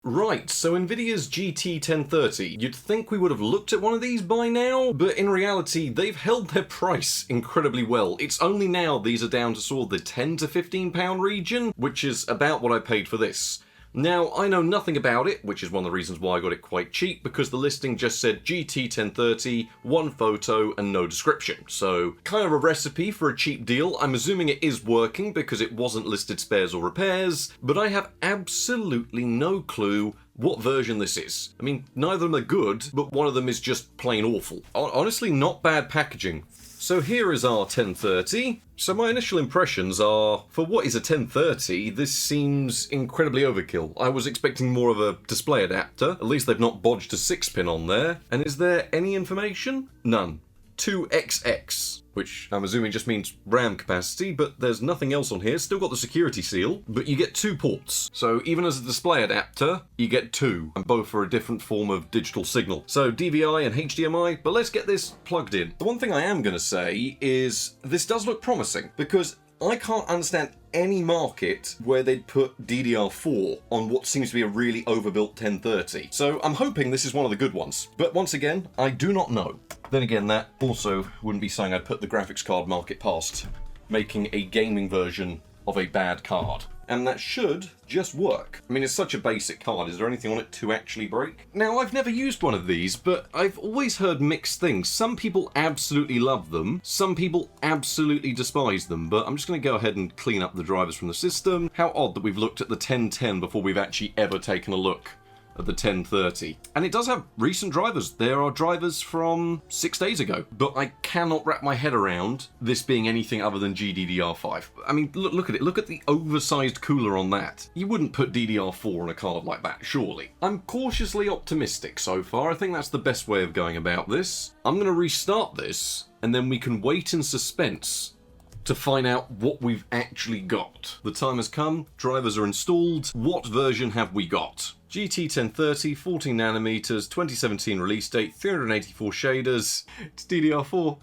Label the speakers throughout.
Speaker 1: Right, so Nvidia's GT1030, you'd think we would have looked at one of these by now, but in reality they've held their price incredibly well. It's only now these are down to sort of the £10 to £15 region, which is about what I paid for this. Now, I know nothing about it, which is one of the reasons why I got it quite cheap, because the listing just said GT1030, one photo and no description. So, kind of a recipe for a cheap deal. I'm assuming it is working because it wasn't listed spares or repairs, but I have absolutely no clue what version this is. I mean, neither of them are good, but one of them is just plain awful. Honestly, not bad packaging. So here is our 1030. So my initial impressions are, for what is a 1030, this seems incredibly overkill. I was expecting more of a display adapter. At least they've not bodged a 6-pin on there. And is there any information? None. 2XX, which I'm assuming just means RAM capacity, but there's nothing else on here. Still got the security seal, but you get 2 ports. So even as a display adapter, you get 2, and both are a different form of digital signal. So DVI and HDMI, but let's get this plugged in. The one thing I am going to say is this does look promising, because I can't understand any market where they'd put DDR4 on what seems to be a really overbuilt 1030. So I'm hoping this is one of the good ones. But once again, I do not know. Then again, that also wouldn't be saying I'd put the graphics card market past making a gaming version of a bad card. And that should just work. I mean, it's such a basic card. Is there anything on it to actually break? Now, I've never used one of these, but I've always heard mixed things. Some people absolutely love them. Some people absolutely despise them. But I'm just going to go ahead and clean up the drivers from the system. How odd that we've looked at the 1010 before we've actually ever taken a look at the 1030. And it does have recent drivers. There are drivers from 6 days ago. But I cannot wrap my head around this being anything other than GDDR5. I mean, look at it. Look at the oversized cooler on that. You wouldn't put DDR4 on a card like that, surely. I'm cautiously optimistic so far. I think that's the best way of going about this. I'm going to restart this, and then we can wait in suspense to find out what we've actually got. The time has come, drivers are installed. What version have we got? GT1030, 14nm, 2017 release date, 384 shaders. It's DDR4.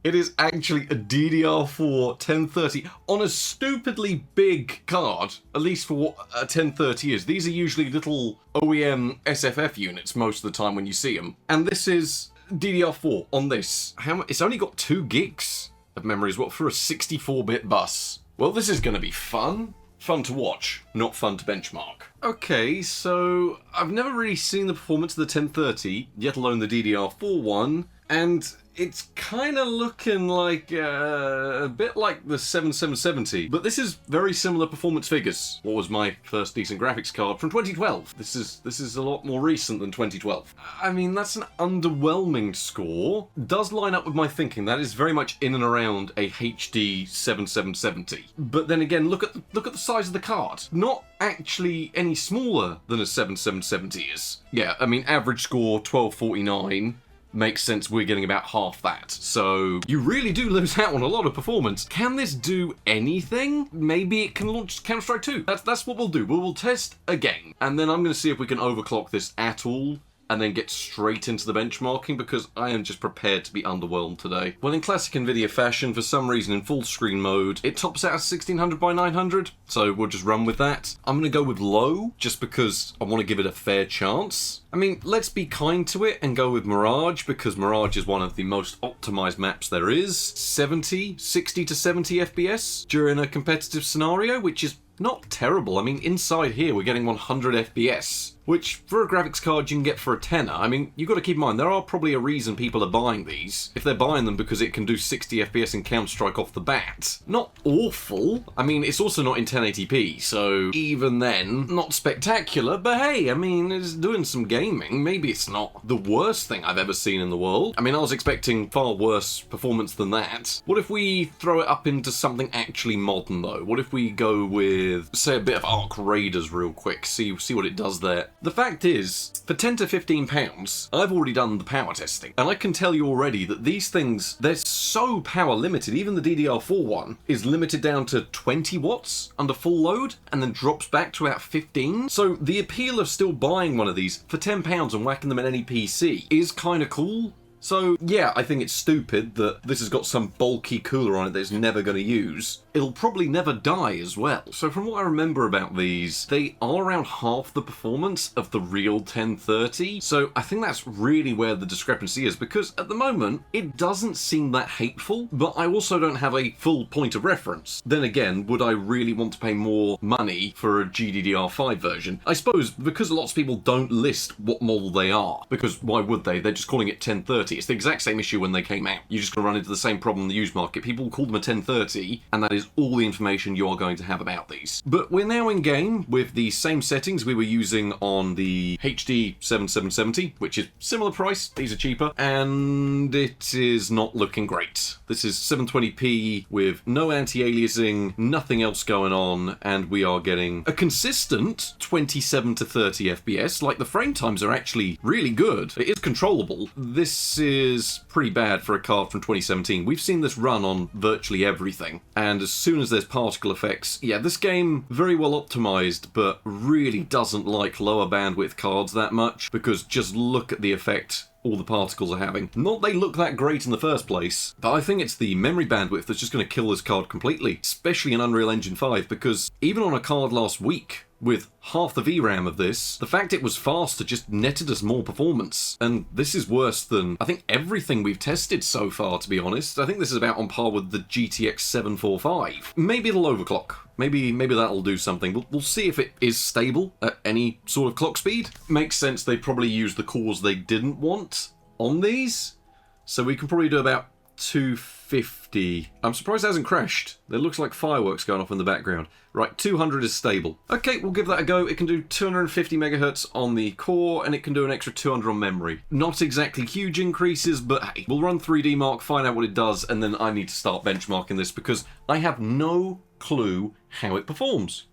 Speaker 1: It is actually a DDR4 1030 on a stupidly big card, at least for what a 1030 is. These are usually little OEM SFF units most of the time when you see them. And this is DDR4 on this. It's only got 2 gigs of memory as well for a 64-bit bus. Well, this is going to be fun. Fun to watch, not fun to benchmark. Okay, so I've never really seen the performance of the 1030, yet alone the DDR4 one, and it's kind of looking like a bit like the 7770, but this is very similar performance figures. What was my first decent graphics card from 2012? This is a lot more recent than 2012. I mean, that's an underwhelming score. Does line up with my thinking. That is very much in and around a HD 7770. But then again, look at the size of the card. Not actually any smaller than a 7770 is. Yeah, I mean, average score 1249. Makes sense, we're getting about half that. So you really do lose out on a lot of performance. Can this do anything? Maybe it can launch Counter-Strike 2. That's what we'll do. We'll test a game. And then I'm going to see if we can overclock this at all and then get straight into the benchmarking, because I am just prepared to be underwhelmed today. Well, in classic Nvidia fashion, for some reason in full screen mode, it tops out at 1600 by 900, so we'll just run with that. I'm going to go with low, just because I want to give it a fair chance. I mean, let's be kind to it and go with Mirage, because Mirage is one of the most optimized maps there is. 60 to 70 FPS during a competitive scenario, which is not terrible. I mean, inside here we're getting 100 FPS, which for a graphics card you can get for a tenner. I mean, you've got to keep in mind, there are probably a reason people are buying these. If they're buying them because it can do 60 FPS in Counter-Strike off the bat. Not awful. I mean, it's also not in 1080p, so even then, not spectacular, but hey, I mean, it's doing some gaming. Maybe it's not the worst thing I've ever seen in the world. I mean, I was expecting far worse performance than that. What if we throw it up into something actually modern, though? What if we go with, say, a bit of Arc Raiders real quick, see what it does there. The fact is, for 10 to 15 pounds, I've already done the power testing, and I can tell you already that these things, they're so power limited. Even the DDR4 one is limited down to 20 watts under full load, and then drops back to about 15. So the appeal of still buying one of these for £10 and whacking them in any PC is kind of cool. So yeah, I think it's stupid that this has got some bulky cooler on it that it's never going to use. It'll probably never die as well. So from what I remember about these, they are around half the performance of the real 1030. So I think that's really where the discrepancy is, because at the moment, it doesn't seem that hateful, but I also don't have a full point of reference. Then again, would I really want to pay more money for a GDDR5 version? I suppose because lots of people don't list what model they are, because why would they? They're just calling it 1030. It's the exact same issue when they came out. You're just going to run into the same problem in the used market. People call them a 1030, and that is all the information you are going to have about these. But we're now in game with the same settings we were using on the HD 7770, which is similar price. These are cheaper, and it is not looking great. This is 720p with no anti-aliasing, nothing else going on, and we are getting a consistent 27 to 30 FPS. Like, the frame times are actually really good. It is controllable. This is pretty bad for a card from 2017. We've seen this run on virtually everything, and as soon as there's particle effects, yeah, this game very well optimized, but really doesn't like lower bandwidth cards that much, because just look at the effect all the particles are having. Not they look that great in the first place, but I think it's the memory bandwidth that's just going to kill this card completely, especially in Unreal Engine 5, because even on a card last week, with half the VRAM of this, the fact it was faster just netted us more performance. And this is worse than, I think, everything we've tested so far, to be honest. I think this is about on par with the GTX 745. Maybe it'll overclock. Maybe that'll do something. We'll see if it is stable at any sort of clock speed. Makes sense they probably used the cores they didn't want on these. So we can probably do about 250. I'm surprised it hasn't crashed. There looks like fireworks going off in the background. Right, 200 is stable. Okay, we'll give that a go. It can do 250 megahertz on the core, and it can do an extra 200 on memory. Not exactly huge increases, but hey, we'll run 3D Mark, find out what it does, and then I need to start benchmarking this because I have no clue how it performs.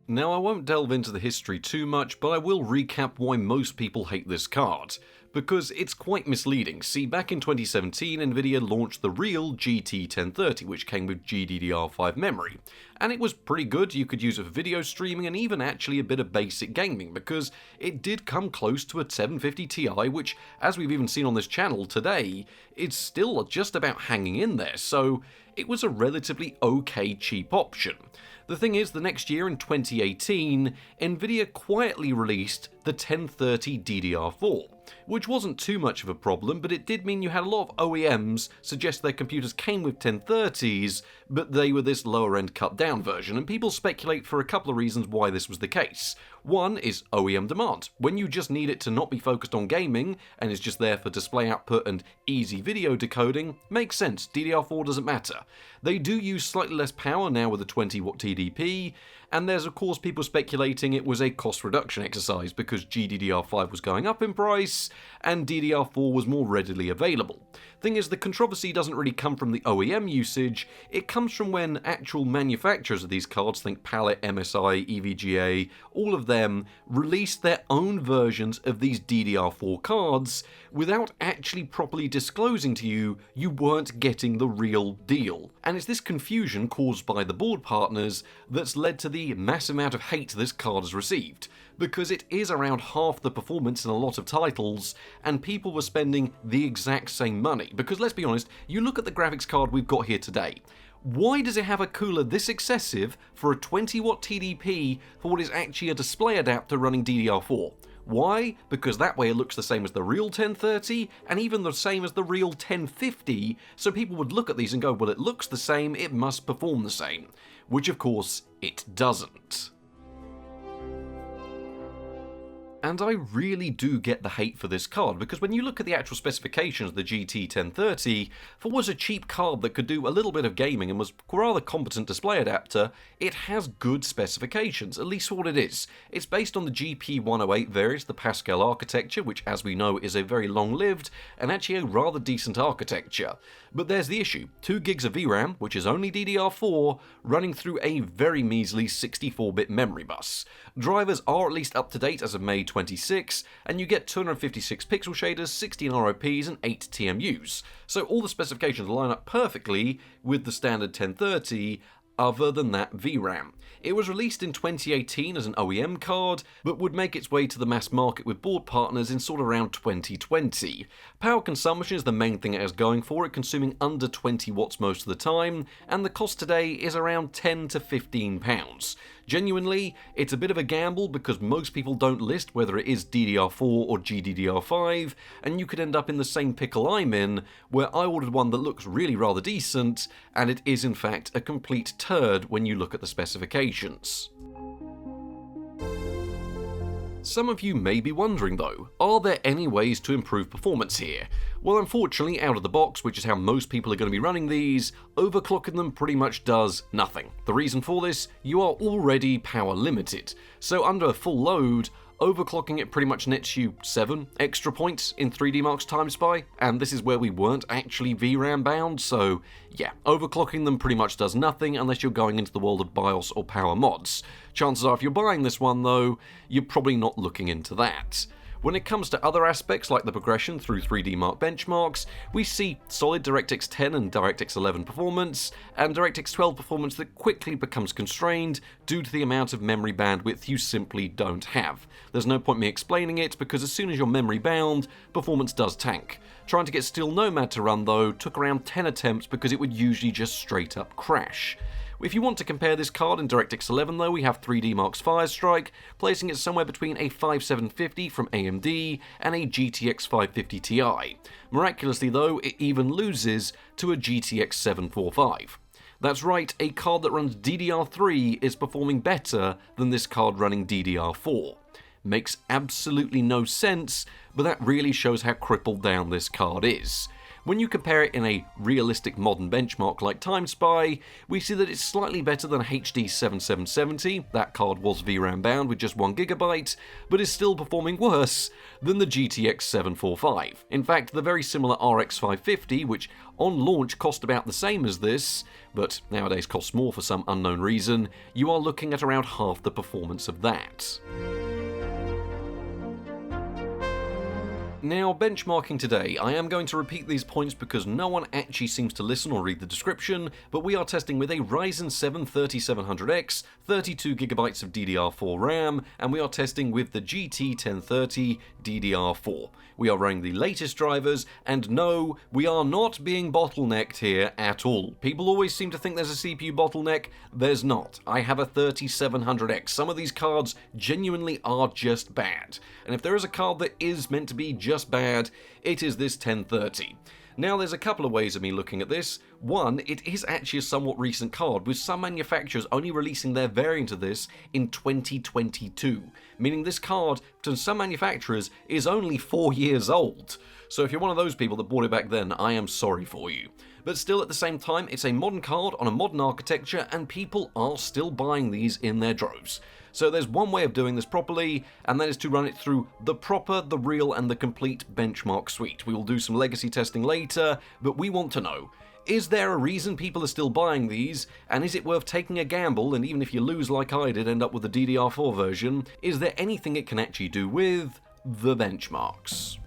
Speaker 1: Now, I won't delve into the history too much, but I will recap why most people hate this card, because it's quite misleading. See, back in 2017, Nvidia launched the real GT1030, which came with GDDR5 memory, and it was pretty good. You could use it for video streaming and even actually a bit of basic gaming, because it did come close to a 750 Ti, which, as we've even seen on this channel today, it's still just about hanging in there, so it was a relatively okay cheap option. The thing is, the next year in 2018, Nvidia quietly released the 1030 DDR4, which wasn't too much of a problem, but it did mean you had a lot of OEMs suggest their computers came with 1030s, but they were this lower-end cut-down version, and people speculate for a couple of reasons why this was the case. One is OEM demand. When you just need it to not be focused on gaming, and is just there for display output and easy video decoding, makes sense, DDR4 doesn't matter. They do use slightly less power now with a 20-watt TDP, and there's of course people speculating it was a cost reduction exercise because GDDR5 was going up in price and DDR4 was more readily available. Thing is, the controversy doesn't really come from the OEM usage, it comes from when actual manufacturers of these cards, think Palette, MSI, EVGA, all of them released their own versions of these DDR4 cards without actually properly disclosing to you you weren't getting the real deal. And it's this confusion caused by the board partners that's led to the massive amount of hate this card has received, because it is around half the performance in a lot of titles, and people were spending the exact same money. Because let's be honest, you look at the graphics card we've got here today, why does it have a cooler this excessive for a 20-watt TDP for what is actually a display adapter running DDR4? Why? Because that way it looks the same as the real 1030 and even the same as the real 1050, so people would look at these and go, well, it looks the same, it must perform the same. Which of course it doesn't. And I really do get the hate for this card, because when you look at the actual specifications of the GT1030, for what was a cheap card that could do a little bit of gaming and was a rather competent display adapter, it has good specifications, at least for what it is. It's based on the GP108 variant, the Pascal architecture, which as we know is a very long-lived and actually a rather decent architecture. But there's the issue, 2 gigs of VRAM, which is only DDR4, running through a very measly 64-bit memory bus. Drivers are at least up to date as of May 26, and you get 256 pixel shaders, 16 ROPs, and 8 TMUs. So all the specifications line up perfectly with the standard 1030, other than that VRAM. It was released in 2018 as an OEM card, but would make its way to the mass market with board partners in sort of around 2020. Power consumption is the main thing it has going for it, consuming under 20 watts most of the time, and the cost today is around £10 to £15. Genuinely, it's a bit of a gamble because most people don't list whether it is DDR4 or GDDR5, and you could end up in the same pickle I'm in, where I ordered one that looks really rather decent, and it is in fact a complete turd when you look at the specifications. Some of you may be wondering though, are there any ways to improve performance here? Well, unfortunately, out of the box, which is how most people are going to be running these, overclocking them pretty much does nothing. The reason for this, you are already power limited. So under a full load, overclocking it pretty much nets you 7 extra points in 3D Mark's Time Spy, and this is where we weren't actually VRAM bound, so yeah, overclocking them pretty much does nothing unless you're going into the world of BIOS or power mods. Chances are if you're buying this one though, you're probably not looking into that. When it comes to other aspects like the progression through 3D Mark benchmarks, we see solid DirectX 10 and DirectX 11 performance, and DirectX 12 performance that quickly becomes constrained due to the amount of memory bandwidth you simply don't have. There's no point me explaining it because as soon as you're memory bound, performance does tank. Trying to get Steel Nomad to run though took around 10 attempts because it would usually just straight up crash. If you want to compare this card in DirectX 11 though, we have 3D Mark's Firestrike, placing it somewhere between a 5750 from AMD and a GTX 550 Ti. Miraculously though, it even loses to a GTX 745. That's right, a card that runs DDR3 is performing better than this card running DDR4. Makes absolutely no sense, but that really shows how crippled down this card is. When you compare it in a realistic modern benchmark like Time Spy, we see that it's slightly better than HD 7770, that card was VRAM bound with just 1GB, but is still performing worse than the GTX 745. In fact, the very similar RX 550, which on launch cost about the same as this, but nowadays costs more for some unknown reason, you are looking at around half the performance of that. Now, benchmarking today, I am going to repeat these points because no one actually seems to listen or read the description, but we are testing with a Ryzen 7 3700X, 32GB of DDR4 RAM, and we are testing with the GT1030 DDR4. We are running the latest drivers, and no, we are not being bottlenecked here at all. People always seem to think there's a CPU bottleneck. There's not. I have a 3700X. Some of these cards genuinely are just bad. And if there is a card that is meant to be just bad, it is this 1030. Now, there's a couple of ways of me looking at this. One, it is actually a somewhat recent card, with some manufacturers only releasing their variant of this in 2022, meaning this card, to some manufacturers, is only 4 years old. So if you're one of those people that bought it back then, I am sorry for you. But still, at the same time, it's a modern card on a modern architecture, and people are still buying these in their droves. So there's one way of doing this properly, and that is to run it through the proper, the real, and the complete benchmark suite. We will do some legacy testing later, but we want to know, is there a reason people are still buying these, and is it worth taking a gamble, and even if you lose like I did, end up with the DDR4 version, is there anything it can actually do with the benchmarks?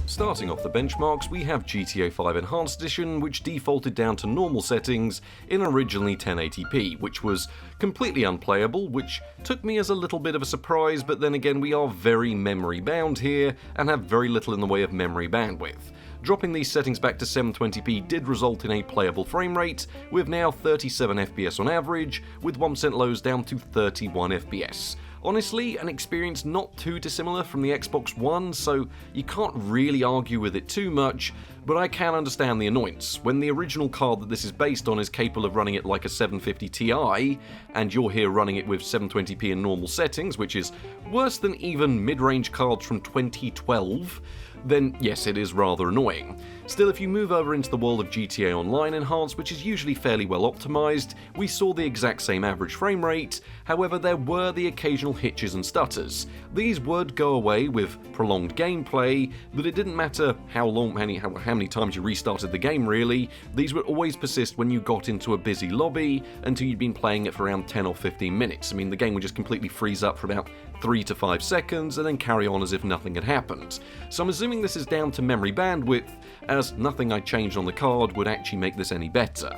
Speaker 1: Starting off the benchmarks, we have GTA 5 Enhanced Edition, which defaulted down to normal settings in originally 1080p, which was completely unplayable, which took me as a little bit of a surprise, but then again we are very memory bound here and have very little in the way of memory bandwidth. Dropping these settings back to 720p did result in a playable frame rate, with now 37 FPS on average, with 1% lows down to 31 FPS. Honestly, an experience not too dissimilar from the Xbox One, so you can't really argue with it too much, but I can understand the annoyance. When the original card that this is based on is capable of running it like a 750 Ti, and you're here running it with 720p in normal settings, which is worse than even mid-range cards from 2012, then yes, it is rather annoying. Still, if you move over into the world of GTA Online Enhanced, which is usually fairly well optimized, we saw the exact same average frame rate, however there were the occasional hitches and stutters. These would go away with prolonged gameplay, but it didn't matter how many times you restarted the game really, these would always persist when you got into a busy lobby until you'd been playing it for around 10 or 15 minutes. I mean, the game would just completely freeze up for about 3 to 5 seconds and then carry on as if nothing had happened. So I'm assuming this is down to memory bandwidth, as nothing I changed on the card would actually make this any better.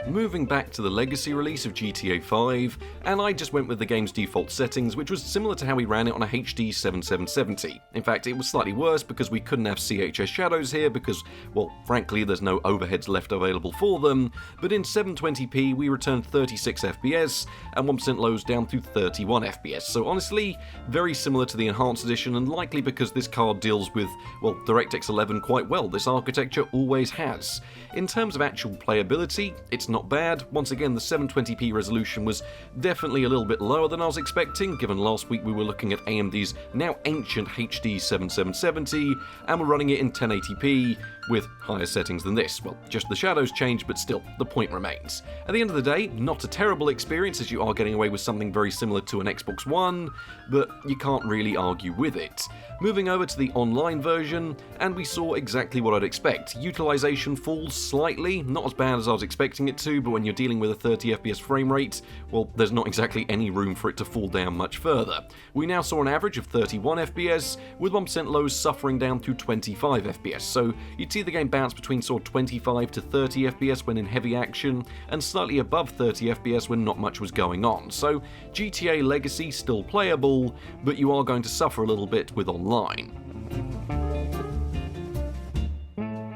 Speaker 1: Moving back to the legacy release of GTA 5, and I just went with the game's default settings, which was similar to how we ran it on a HD 7770. In fact, it was slightly worse because we couldn't have CHS shadows here because, well, frankly, there's no overheads left available for them, but in 720p we returned 36 FPS and 1% lows down to 31 FPS, so honestly, very similar to the Enhanced Edition, and likely because this card deals with, well, DirectX 11 quite well. This architecture always has. In terms of actual playability, it's not bad. Once again, the 720p resolution was definitely a little bit lower than I was expecting, given last week we were looking at AMD's now ancient HD 7770, and we're running it in 1080p with higher settings than this. Well, just the shadows changed, but still, the point remains. At the end of the day, not a terrible experience, as you are getting away with something very similar to an Xbox One, but you can't really argue with it. Moving over to the online version, and we saw exactly what I'd expect. Utilization falls slightly, not as bad as I was expecting it to, but when you're dealing with a 30 FPS frame rate, well, there's not exactly any room for it to fall down much further. We now saw an average of 31 FPS, with 1% lows suffering down to 25 FPS, so you'd see the game bounce between sort of 25 to 30 FPS when in heavy action, and slightly above 30 FPS when not much was going on. So GTA Legacy still playable, but you are going to suffer a little bit with online.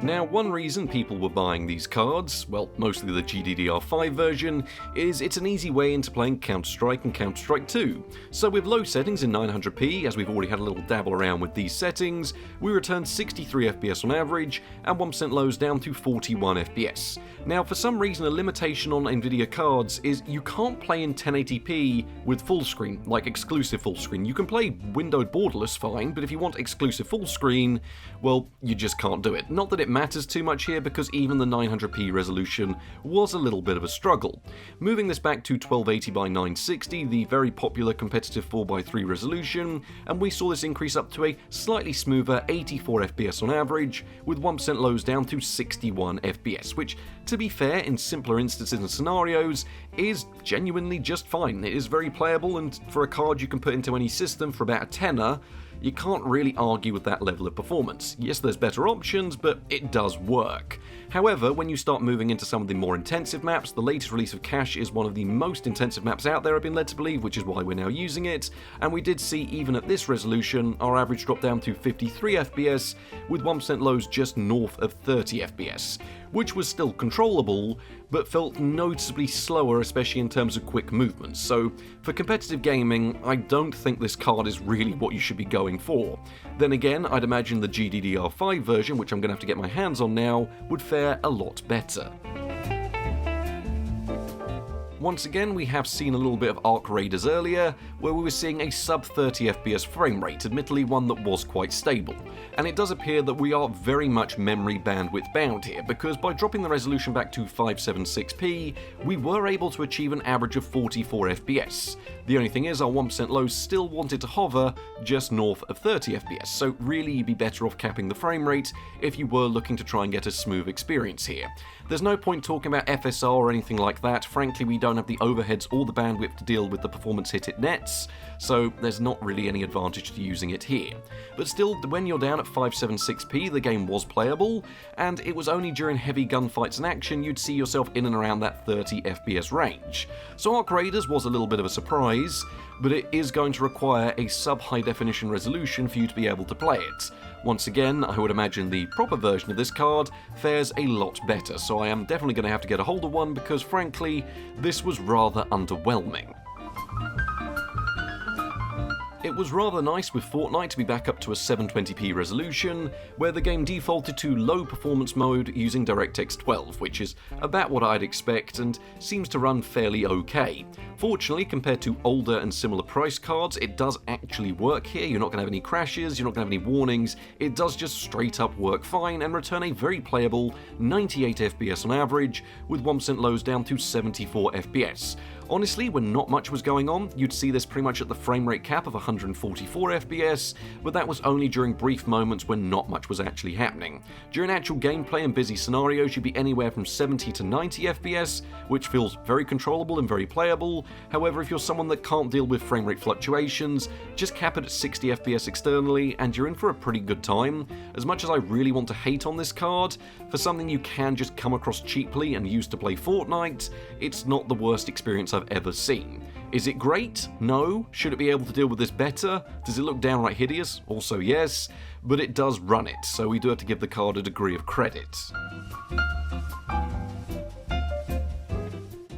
Speaker 1: Now, one reason people were buying these cards, well, mostly the GDDR5 version, is it's an easy way into playing Counter-Strike and Counter-Strike 2. So with low settings in 900p, as we've already had a little dabble around with these settings, we returned 63 FPS on average, and 1% lows down to 41 FPS. Now, for some reason, a limitation on Nvidia cards is you can't play in 1080p with full screen, like exclusive full screen. You can play windowed borderless fine, but if you want exclusive full screen, well, you just can't do it. Not that it matters too much here, because even the 900p resolution was a little bit of a struggle. Moving this back to 1280 by 960, the very popular competitive 4x3 resolution, and we saw this increase up to a slightly smoother 84 FPS on average, with 1% lows down to 61 FPS, which, to be fair, in simpler instances and scenarios, is genuinely just fine. It is very playable, and for a card you can put into any system for about a tenner, you can't really argue with that level of performance. Yes, there's better options, but it does work. However, when you start moving into some of the more intensive maps, the latest release of Cache is one of the most intensive maps out there, I've been led to believe, which is why we're now using it, and we did see, even at this resolution, our average drop down to 53 FPS, with 1% lows just north of 30 FPS, which was still controllable, but felt noticeably slower, especially in terms of quick movements. So, for competitive gaming, I don't think this card is really what you should be going for. Then again, I'd imagine the GDDR5 version, which I'm going to have to get my hands on now, would fare a lot better. Once again, we have seen a little bit of Arc Raiders earlier, where we were seeing a sub 30 FPS frame rate, admittedly one that was quite stable. And it does appear that we are very much memory bandwidth bound here, because by dropping the resolution back to 576p, we were able to achieve an average of 44 FPS. The only thing is, our 1% lows still wanted to hover just north of 30 FPS, so really you'd be better off capping the frame rate if you were looking to try and get a smooth experience here. There's no point talking about FSR or anything like that. Frankly, we don't have the overheads or the bandwidth to deal with the performance hit it nets, so there's not really any advantage to using it here. But still, when you're down at 576p, the game was playable, and it was only during heavy gunfights and action you'd see yourself in and around that 30 FPS range. So Arc Raiders was a little bit of a surprise, but it is going to require a sub-high definition resolution for you to be able to play it. Once again, I would imagine the proper version of this card fares a lot better, so I am definitely going to have to get a hold of one because, frankly, this was rather underwhelming. It was rather nice with Fortnite to be back up to a 720p resolution, where the game defaulted to low performance mode using DirectX 12, which is about what I'd expect and seems to run fairly okay. Fortunately, compared to older and similar price cards, it does actually work here. You're not going to have any crashes, you're not going to have any warnings, it does just straight up work fine and return a very playable 98 FPS on average, with 1% lows down to 74 FPS. Honestly, when not much was going on, you'd see this pretty much at the frame rate cap of 144 FPS, but that was only during brief moments when not much was actually happening. During actual gameplay and busy scenarios, you'd be anywhere from 70 to 90 FPS, which feels very controllable and very playable. However, if you're someone that can't deal with frame rate fluctuations, just cap it at 60 FPS externally and you're in for a pretty good time. As much as I really want to hate on this card, for something you can just come across cheaply and use to play Fortnite, it's not the worst experience I've ever seen. Is it great? No. Should it be able to deal with this better? Does it look downright hideous? Also yes, but it does run it, so we do have to give the card a degree of credit.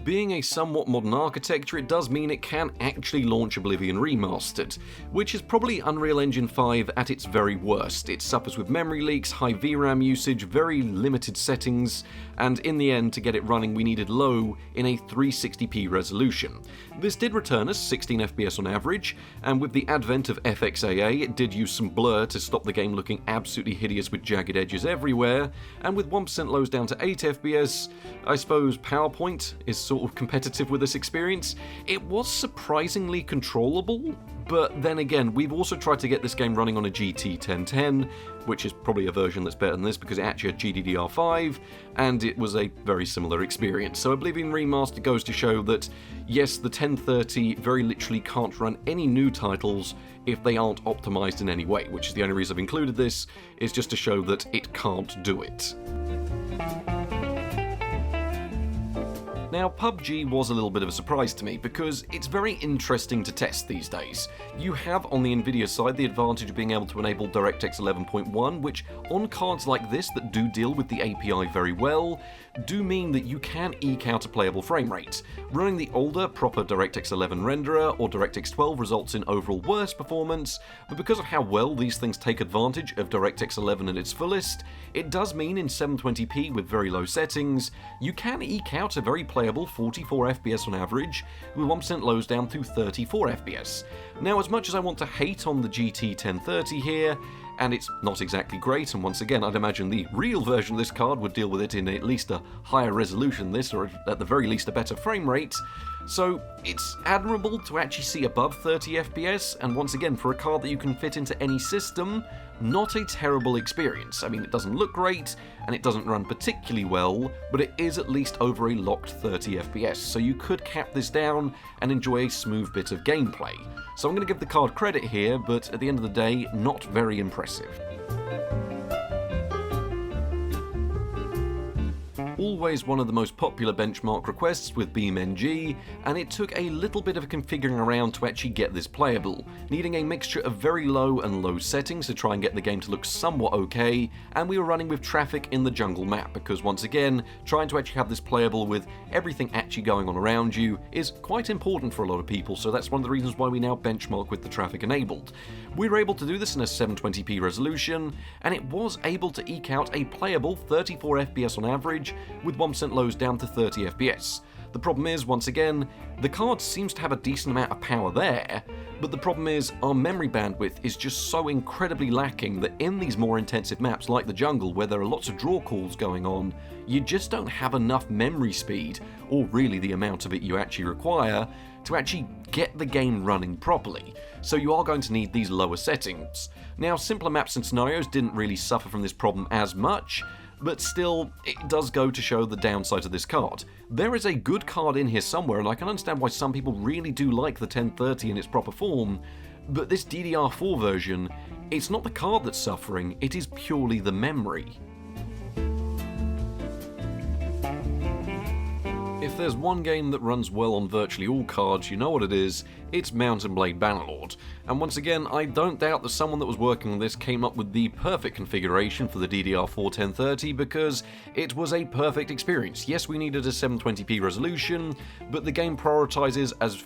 Speaker 1: Being a somewhat modern architecture, it does mean it can actually launch Oblivion Remastered, which is probably Unreal Engine 5 at its very worst. It suffers with memory leaks, high VRAM usage, very limited settings, and in the end, to get it running, we needed low in a 360p resolution. This did return us 16 FPS on average, and with the advent of FXAA, it did use some blur to stop the game looking absolutely hideous with jagged edges everywhere, and with 1% lows down to 8 FPS, I suppose PowerPoint is sort of competitive with this experience. It was surprisingly controllable, but then again, we've also tried to get this game running on a GT1010, which is probably a version that's better than this because it actually had GDDR5, and it was a very similar experience. So Oblivion Remastered goes to show that, yes, the 1030 very literally can't run any new titles if they aren't optimized in any way, which is the only reason I've included this, is just to show that it can't do it. Now, PUBG was a little bit of a surprise to me because it's very interesting to test these days. You have on the Nvidia side the advantage of being able to enable DirectX 11.1, which on cards like this that do deal with the API very well, do mean that you can eke out a playable frame rate. Running the older, proper DirectX 11 renderer or DirectX 12 results in overall worse performance, but because of how well these things take advantage of DirectX 11 at its fullest, it does mean in 720p with very low settings, you can eke out a very playable 44 FPS on average, with 1% lows down to 34 FPS. Now, as much as I want to hate on the GT1030 here, and it's not exactly great, and once again, I'd imagine the real version of this card would deal with it in at least a higher resolution than this, or at the very least a better frame rate, so it's admirable to actually see above 30 FPS, and once again, for a card that you can fit into any system, not a terrible experience. I mean, it doesn't look great, and it doesn't run particularly well, but it is at least over a locked 30 FPS, so you could cap this down and enjoy a smooth bit of gameplay. So I'm going to give the card credit here, but at the end of the day, not very impressive. Always one of the most popular benchmark requests with BeamNG, and it took a little bit of configuring around to actually get this playable, needing a mixture of very low and low settings to try and get the game to look somewhat okay, and we were running with traffic in the jungle map, because once again, trying to actually have this playable with everything actually going on around you is quite important for a lot of people, so that's one of the reasons why we now benchmark with the traffic enabled. We were able to do this in a 720p resolution, and it was able to eke out a playable 34 FPS on average, with 1% lows down to 30 FPS. The problem is, once again, the card seems to have a decent amount of power there, but the problem is our memory bandwidth is just so incredibly lacking that in these more intensive maps like the jungle, where there are lots of draw calls going on, you just don't have enough memory speed, or really the amount of it you actually require, to actually get the game running properly. So you are going to need these lower settings. Now, simpler maps and scenarios didn't really suffer from this problem as much, but still, it does go to show the downsides of this card. There is a good card in here somewhere, and I can understand why some people really do like the 1030 in its proper form, but this DDR4 version, it's not the card that's suffering, it is purely the memory. If there's one game that runs well on virtually all cards, you know what it is, it's Mount & Blade Bannerlord. And once again, I don't doubt that someone that was working on this came up with the perfect configuration for the DDR4 1030 because it was a perfect experience. Yes, we needed a 720p resolution, but the game prioritizes as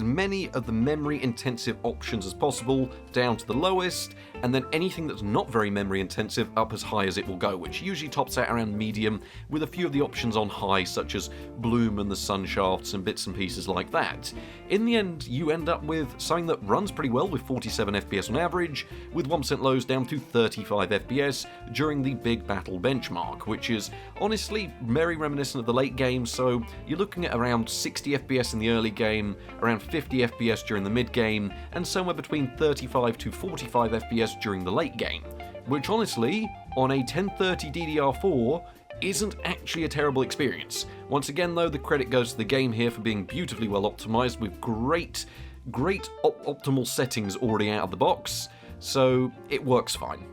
Speaker 1: many of the memory-intensive options as possible down to the lowest, and then anything that's not very memory-intensive up as high as it will go, which usually tops out around medium, with a few of the options on high, such as bloom and the sun shafts and bits and pieces like that. In the end, end, you end up with something that runs pretty well with 47 FPS on average, with 1% lows down to 35 FPS during the big battle benchmark, which is honestly very reminiscent of the late game, so you're looking at around 60 FPS in the early game, around 50 FPS during the mid game, and somewhere between 35 to 45 FPS during the late game, which honestly, on a 1030 DDR4, isn't actually a terrible experience. Once again though, the credit goes to the game here for being beautifully well optimized with great optimal settings already out of the box, so it works fine.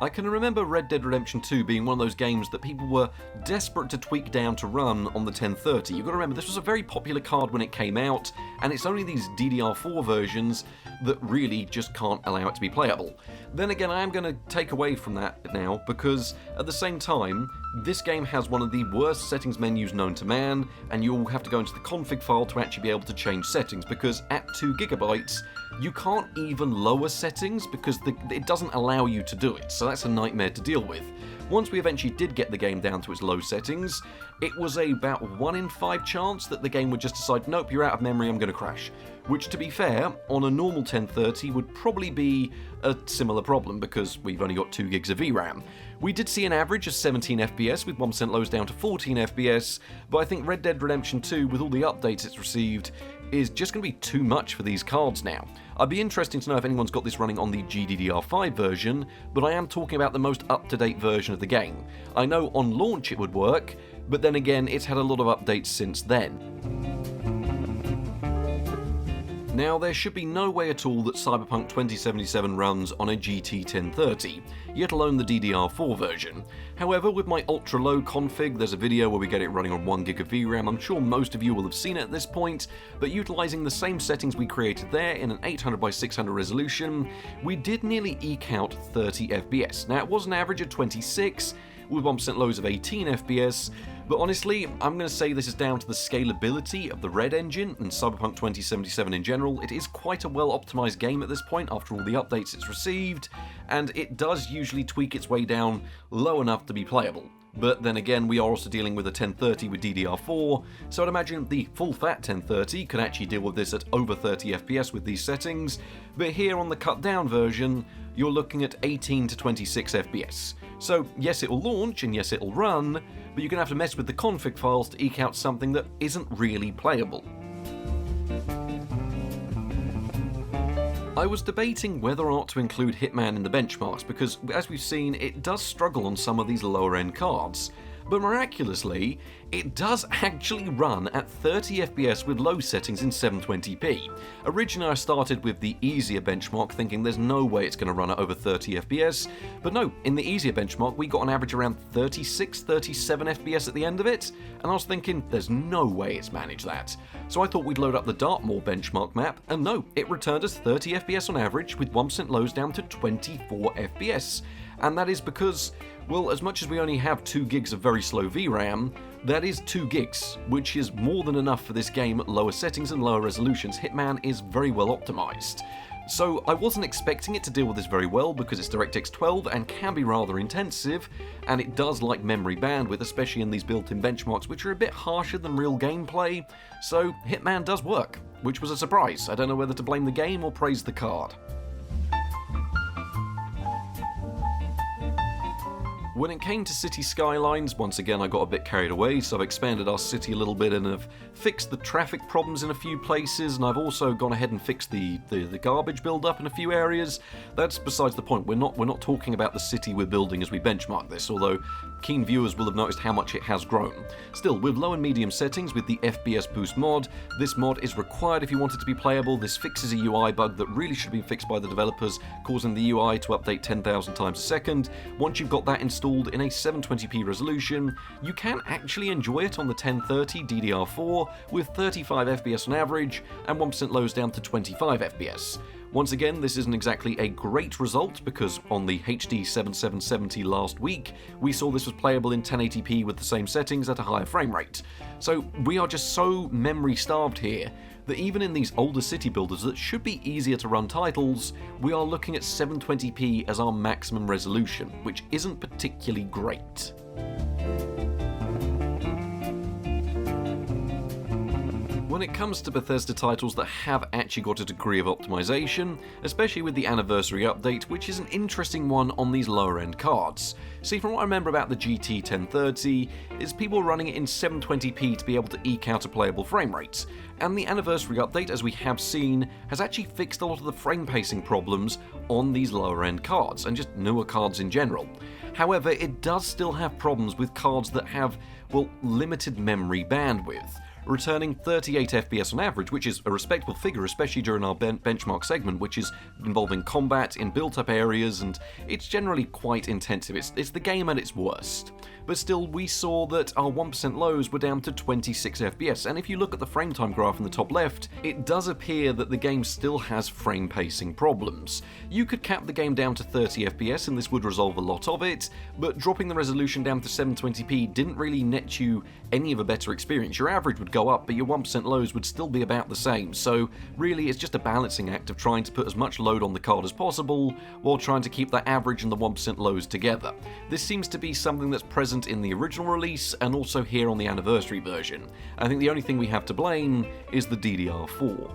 Speaker 1: I can remember Red Dead Redemption 2 being one of those games that people were desperate to tweak down to run on the 1030. You've got to remember, this was a very popular card when it came out, and it's only these DDR4 versions that really just can't allow it to be playable. Then again, I am going to take away from that now, because at the same time, this game has one of the worst settings menus known to man, and you'll have to go into the config file to actually be able to change settings, because at 2 GB, you can't even lower settings because it doesn't allow you to do it, so that's a nightmare to deal with. Once we eventually did get the game down to its low settings, it was about 1 in 5 chance that the game would just decide, nope, you're out of memory, I'm going to crash. Which, to be fair, on a normal 1030 would probably be a similar problem because we've only got 2 gigs of VRAM. We did see an average of 17 FPS with 1% lows down to 14 FPS, but I think Red Dead Redemption 2, with all the updates it's received, is just going to be too much for these cards now. I'd be interested to know if anyone's got this running on the GDDR5 version, but I am talking about the most up-to-date version of the game. I know on launch it would work, but then again, it's had a lot of updates since then. Now, there should be no way at all that Cyberpunk 2077 runs on a GT1030, yet alone the DDR4 version. However, with my ultra-low config, there's a video where we get it running on 1 gig of VRAM. I'm sure most of you will have seen it at this point, but utilising the same settings we created there in an 800x600 resolution, we did nearly eke out 30 FPS. Now, it was an average of 26, with 1% lows of 18 FPS, but honestly, I'm going to say this is down to the scalability of the Red engine and Cyberpunk 2077 in general. It is quite a well-optimized game at this point after all the updates it's received, and it does usually tweak its way down low enough to be playable. But then again, we are also dealing with a 1030 with DDR4, so I'd imagine the full-fat 1030 could actually deal with this at over 30 FPS with these settings, but here on the cut-down version, you're looking at 18 to 26 FPS. So yes, it will launch, and yes, it will run, but you're going to have to mess with the config files to eke out something that isn't really playable. I was debating whether or not to include Hitman in the benchmarks because, as we've seen, it does struggle on some of these lower end cards. But miraculously, it does actually run at 30 FPS with low settings in 720p. Originally I started with the easier benchmark thinking there's no way it's going to run at over 30 FPS, but no, in the easier benchmark we got an average around 36, 37 FPS at the end of it, and I was thinking there's no way it's managed that. So I thought we'd load up the Dartmoor benchmark map, and no, it returned us 30 FPS on average with 1% lows down to 24 FPS. And that is because, well, as much as we only have 2 gigs of very slow VRAM, that is 2 gigs, which is more than enough for this game at lower settings and lower resolutions. Hitman is very well optimized. So I wasn't expecting it to deal with this very well because it's DirectX 12 and can be rather intensive, and it does like memory bandwidth, especially in these built-in benchmarks, which are a bit harsher than real gameplay, so Hitman does work, which was a surprise. I don't know whether to blame the game or praise the card. When it came to city skylines, once again I got a bit carried away, so I've expanded our city a little bit and have fixed the traffic problems in a few places, and I've also gone ahead and fixed the garbage build-up in a few areas. That's besides the point. We're not talking about the city we're building as we benchmark this, although keen viewers will have noticed how much it has grown. Still, with low and medium settings with the FPS Boost mod, this mod is required if you want it to be playable. This fixes a UI bug that really should have been fixed by the developers, causing the UI to update 10,000 times a second. Once you've got that installed in a 720p resolution, you can actually enjoy it on the 1030 DDR4 with 35 FPS on average and 1% lows down to 25 FPS. Once again, this isn't exactly a great result because on the HD 7770 last week, we saw this was playable in 1080p with the same settings at a higher frame rate. So we are just so memory starved here that even in these older city builders that should be easier to run titles, we are looking at 720p as our maximum resolution, which isn't particularly great. When it comes to Bethesda titles that have actually got a degree of optimization, especially with the anniversary update, which is an interesting one on these lower end cards. See, from what I remember about the GT1030, is people running it in 720p to be able to eke out a playable frame rate. And the anniversary update, as we have seen, has actually fixed a lot of the frame pacing problems on these lower end cards, and just newer cards in general. However, it does still have problems with cards that have, well, limited memory bandwidth, returning 38 FPS on average, which is a respectable figure, especially during our benchmark segment, which is involving combat in built-up areas, and it's generally quite intensive. It's the game at its worst. But still, we saw that our 1% lows were down to 26 FPS, and if you look at the frame time graph in the top left, it does appear that the game still has frame pacing problems. You could cap the game down to 30 FPS and this would resolve a lot of it, but dropping the resolution down to 720p didn't really net you any of a better experience. Your average would go up, but your 1% lows would still be about the same, so really it's just a balancing act of trying to put as much load on the card as possible, while trying to keep that average and the 1% lows together. This seems to be something that's present in the original release, and also here on the anniversary version. I think the only thing we have to blame is the DDR4.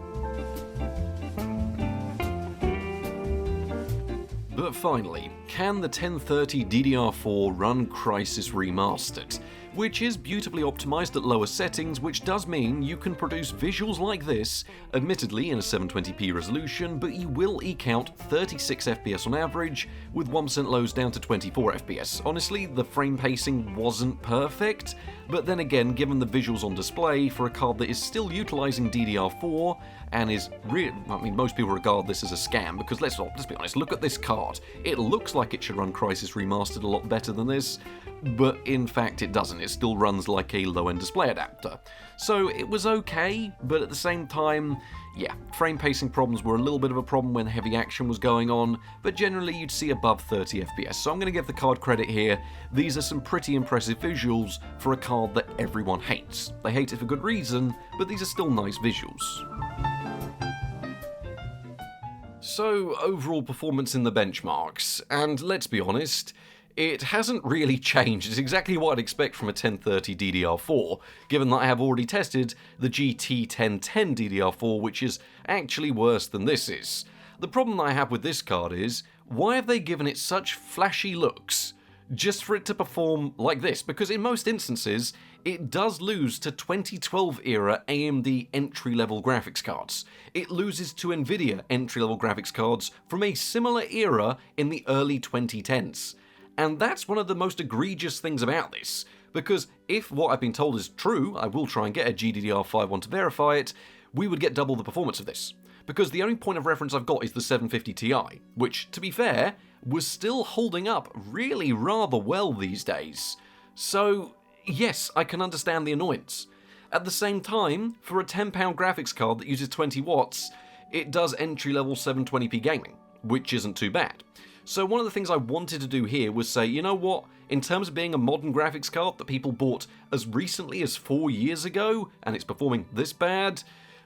Speaker 1: But finally, can the 1030 DDR4 run Crysis Remastered? Which is beautifully optimized at lower settings, which does mean you can produce visuals like this, admittedly in a 720p resolution, but you will eke out 36 FPS on average, with 1% lows down to 24 FPS. Honestly, the frame pacing wasn't perfect, but then again, given the visuals on display for a card that is still utilizing DDR4, and is most people regard this as a scam, because let's be honest, look at this card. It looks like it should run Crysis Remastered a lot better than this, but in fact it doesn't. It still runs like a low-end display adapter. So it was okay, but at the same time, yeah, frame pacing problems were a little bit of a problem when heavy action was going on, but generally you'd see above 30 FPS, so I'm going to give the card credit here. These are some pretty impressive visuals for a card that everyone hates. They hate it for good reason, but these are still nice visuals. So, overall performance in the benchmarks, and let's be honest, it hasn't really changed. It's exactly what I'd expect from a 1030 DDR4, given that I have already tested the GT1010 DDR4, which is actually worse than this is. The problem that I have with this card is, why have they given it such flashy looks just for it to perform like this? Because in most instances, it does lose to 2012 era AMD entry-level graphics cards. It loses to Nvidia entry-level graphics cards from a similar era in the early 2010s. And that's one of the most egregious things about this, because if what I've been told is true, I will try and get a GDDR5 one to verify it, we would get double the performance of this. Because the only point of reference I've got is the 750 Ti, which, to be fair, was still holding up really rather well these days. So, yes, I can understand the annoyance. At the same time, for a £10 graphics card that uses 20 watts, it does entry-level 720p gaming, which isn't too bad. So one of the things I wanted to do here was say, you know what, in terms of being a modern graphics card that people bought as recently as 4 years ago, and it's performing this bad,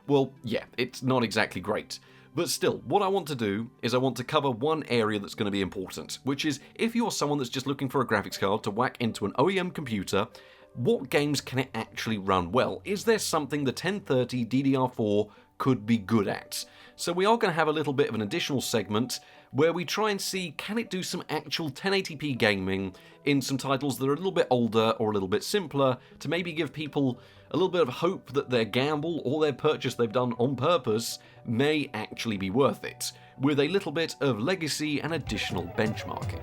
Speaker 1: well, yeah, it's not exactly great. But still, what I want to do is I want to cover one area that's going to be important, which is if you're someone that's just looking for a graphics card to whack into an OEM computer, what games can it actually run well? Is there something the 1030 DDR4 could be good at? So we are going to have a little bit of an additional segment where we try and see, can it do some actual 1080p gaming in some titles that are a little bit older or a little bit simpler, to maybe give people a little bit of hope that their gamble or their purchase they've done on purpose may actually be worth it, with a little bit of legacy and additional benchmarking.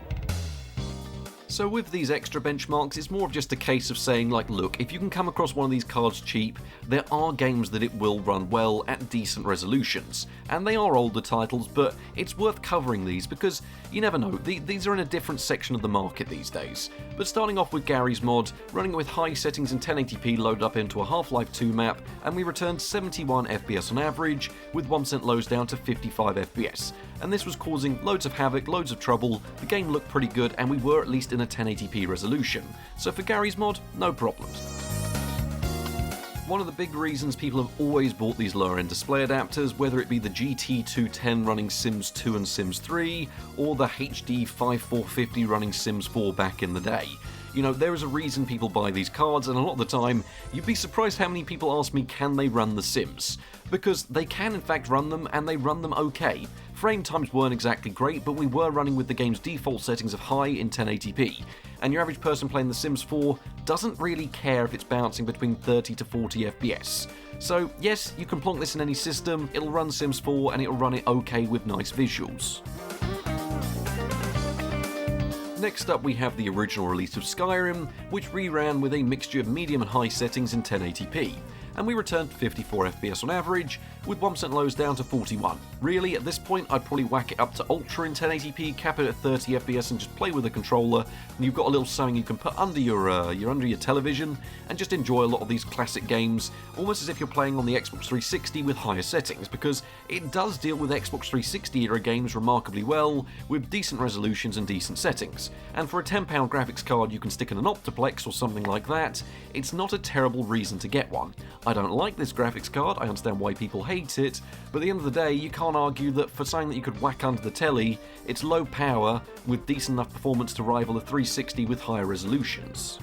Speaker 1: So with these extra benchmarks, it's more of just a case of saying, like, look, if you can come across one of these cards cheap, there are games that it will run well at decent resolutions. And they are older titles, but it's worth covering these because you never know, these are in a different section of the market these days. But starting off with GarrysMod, running with high settings in 1080p loaded up into a Half-Life 2 map, and we returned 71 FPS on average, with 1% lows down to 55 FPS. And this was causing loads of havoc, loads of trouble, the game looked pretty good, and we were at least in a 1080p resolution. So for GarrysMod, no problems. One of the big reasons people have always bought these lower end display adapters, whether it be the GT1030 running Sims 2 and Sims 3, or the HD 5450 running Sims 4 back in the day.
Speaker 2: You know, there is a reason people buy these cards, and a lot of the time, you'd be surprised how many people ask me, can they run The Sims? Because they can in fact run them, and they run them okay. Frame times weren't exactly great, but we were running with the game's default settings of high in 1080p, and your average person playing The Sims 4 doesn't really care if it's bouncing between 30 to 40 FPS. So yes, you can plonk this in any system, it'll run Sims 4 and it'll run it okay with nice visuals. Next up we have the original release of Skyrim, which reran with a mixture of medium and high settings in 1080p, and we returned 54 FPS on average, with 1% lows down to 41. Really, at this point, I'd probably whack it up to Ultra in 1080p, cap it at 30 FPS and just play with the controller, and you've got a little something you can put under your television, and just enjoy a lot of these classic games, almost as if you're playing on the Xbox 360 with higher settings, because it does deal with Xbox 360 era games remarkably well, with decent resolutions and decent settings. And for a £10 graphics card you can stick in an Optiplex or something like that, it's not a terrible reason to get one. I don't like this graphics card, I understand why people hate it, but at the end of the day you can't argue that for something that you could whack under the telly, it's low power with decent enough performance to rival the 360 with higher resolutions.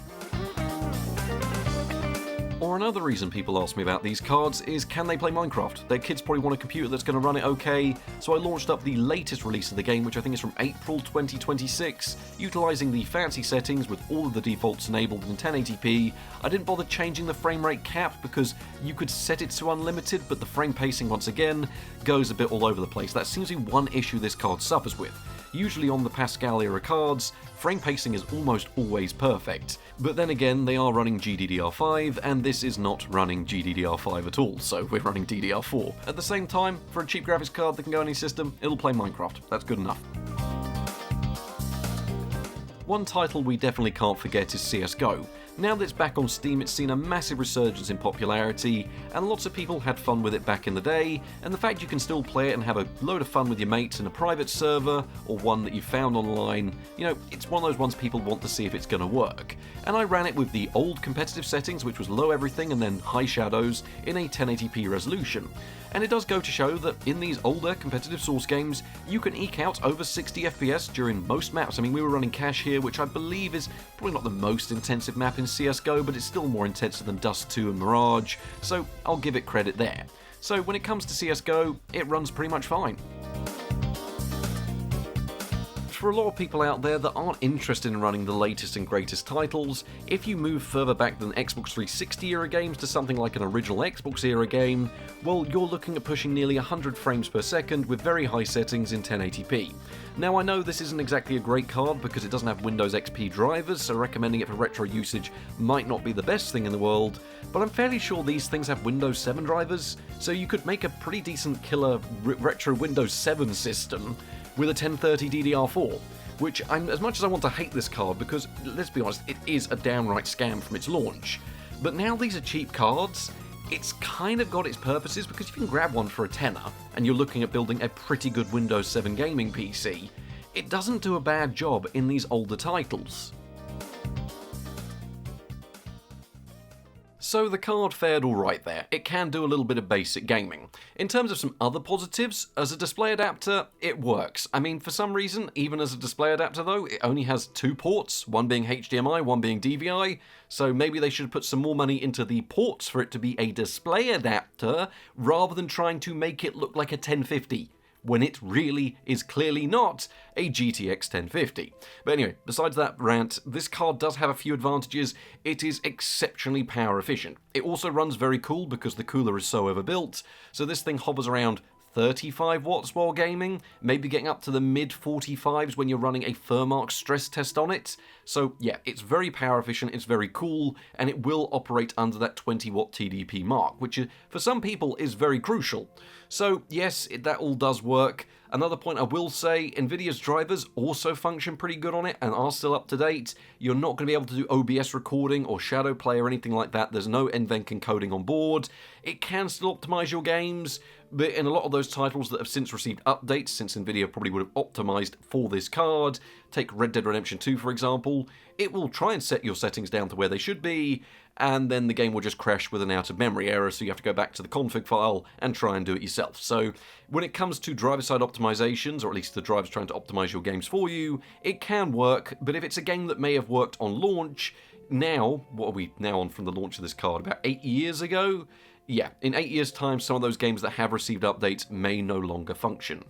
Speaker 2: Or another reason people ask me about these cards is, can they play Minecraft? Their kids probably want a computer that's going to run it okay, so I launched up the latest release of the game, which I think is from April 2026, utilising the fancy settings with all of the defaults enabled in 1080p. I didn't bother changing the frame rate cap because you could set it to unlimited, but the frame pacing once again goes a bit all over the place. That seems to be one issue this card suffers with. Usually on the Pascal era cards, frame pacing is almost always perfect, but then again they are running GDDR5 and this is not running GDDR5 at all, so we're running DDR4. At the same time, for a cheap graphics card that can go on any system, it'll play Minecraft. That's good enough. One title we definitely can't forget is CSGO. Now that it's back on Steam, it's seen a massive resurgence in popularity, and lots of people had fun with it back in the day, and the fact you can still play it and have a load of fun with your mates in a private server, or one that you found online, you know, it's one of those ones people want to see if it's going to work. And I ran it with the old competitive settings, which was low everything and then high shadows, in a 1080p resolution. And it does go to show that in these older competitive Source games, you can eke out over 60 FPS during most maps. I mean, we were running Cache here, which I believe is probably not the most intensive map in CSGO, but it's still more intensive than Dust 2 and Mirage, so I'll give it credit there. So when it comes to CSGO, it runs pretty much fine. For a lot of people out there that aren't interested in running the latest and greatest titles, if you move further back than Xbox 360 era games to something like an original Xbox era game, well, you're looking at pushing nearly 100 frames per second with very high settings in 1080p. Now I know this isn't exactly a great card because it doesn't have Windows XP drivers, so recommending it for retro usage might not be the best thing in the world, but I'm fairly sure these things have Windows 7 drivers, so you could make a pretty decent killer retro Windows 7 system with a 1030 DDR4, which, as much as I want to hate this card, because let's be honest, it is a downright scam from its launch, but now these are cheap cards, it's kind of got its purposes, because if you can grab one for a tenner, and you're looking at building a pretty good Windows 7 gaming PC, it doesn't do a bad job in these older titles. So the card fared alright there. It can do a little bit of basic gaming. In terms of some other positives, as a display adapter, it works. I mean, for some reason, even as a display adapter though, it only has 2 ports, one being HDMI, one being DVI, so maybe they should put some more money into the ports for it to be a display adapter, rather than trying to make it look like a 1050. When it really is clearly not a GTX 1050. But anyway, besides that rant, this card does have a few advantages. It is exceptionally power efficient. It also runs very cool because the cooler is so overbuilt, so this thing hovers around 35 watts while gaming, maybe getting up to the mid 45s when you're running a Thermark stress test on it. So yeah, it's very power efficient, it's very cool, and it will operate under that 20 watt TDP mark, which for some people is very crucial. So yes, that all does work. Another point I will say, Nvidia's drivers also function pretty good on it and are still up to date. You're not going to be able to do OBS recording or shadow play or anything like that. There's no NVENC encoding on board. It can still optimize your games, but in a lot of those titles that have since received updates, since Nvidia probably would have optimized for this card, take Red Dead Redemption 2 for example, it will try and set your settings down to where they should be, and then the game will just crash with an out-of-memory error, so you have to go back to the config file and try and do it yourself. So when it comes to driver-side optimizations, or at least the driver's trying to optimize your games for you, it can work, but if it's a game that may have worked on launch, now, what are we now on from the launch of this card? About 8 years ago? Yeah, in 8 years' time, some of those games that have received updates may no longer function.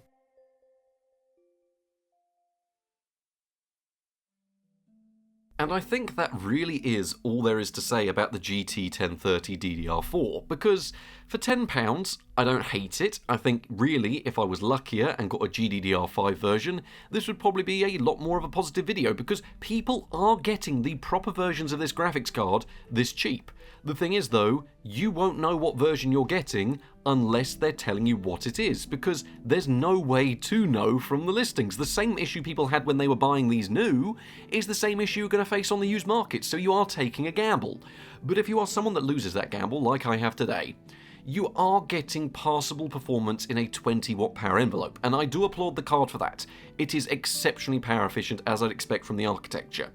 Speaker 2: And I think that really is all there is to say about the GT1030 DDR4, because for £10, I don't hate it. I think really, if I was luckier and got a GDDR5 version, this would probably be a lot more of a positive video, because people are getting the proper versions of this graphics card this cheap. The thing is though, you won't know what version you're getting unless they're telling you what it is, because there's no way to know from the listings. The same issue people had when they were buying these new is the same issue you're going to face on the used market, so you are taking a gamble. But if you are someone that loses that gamble, like I have today, you are getting passable performance in a 20-watt power envelope, and I do applaud the card for that. It is exceptionally power efficient, as I'd expect from the architecture.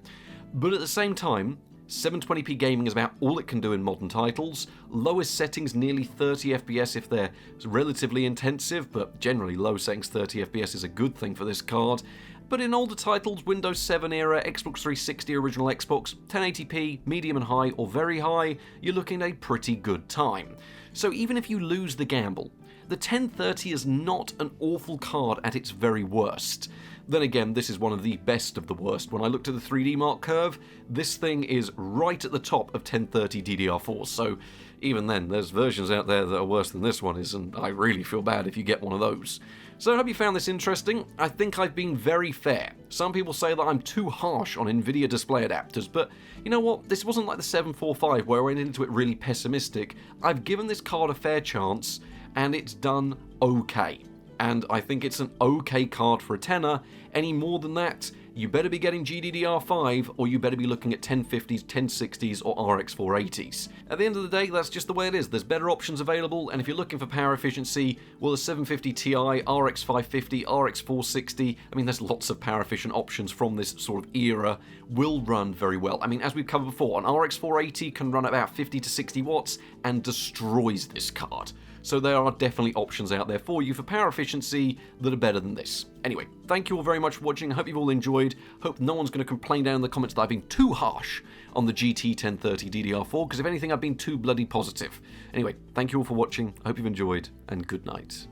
Speaker 2: But at the same time, 720p gaming is about all it can do in modern titles. Lowest settings nearly 30 FPS if they're relatively intensive, but generally low settings 30 FPS is a good thing for this card. But in older titles, Windows 7 era, Xbox 360, original Xbox, 1080p, medium and high, or very high, you're looking at a pretty good time. So even if you lose the gamble, the 1030 is not an awful card at its very worst. Then again, this is one of the best of the worst. When I looked at the 3D Mark curve, this thing is right at the top of 1030 DDR4s, so even then, there's versions out there that are worse than this one is, and I really feel bad if you get one of those. So I hope you found this interesting. I think I've been very fair. Some people say that I'm too harsh on Nvidia display adapters, but you know what? This wasn't like the 745 where I went into it really pessimistic. I've given this card a fair chance, and it's done okay. And I think it's an okay card for a tenner. Any more than that, you better be getting GDDR5, or you better be looking at 1050s, 1060s, or RX 480s. At the end of the day, that's just the way it is. There's better options available, and if you're looking for power efficiency, well, the 750 Ti, RX 550, RX 460, I mean, there's lots of power efficient options from this sort of era, will run very well. I mean, as we've covered before, an RX 480 can run about 50 to 60 watts and destroys this card. So there are definitely options out there for you for power efficiency that are better than this. Anyway, thank you all very much for watching. I hope you've all enjoyed. Hope no one's going to complain down in the comments that I've been too harsh on the GT1030 DDR4, because if anything, I've been too bloody positive. Anyway, thank you all for watching. I hope you've enjoyed, and good night.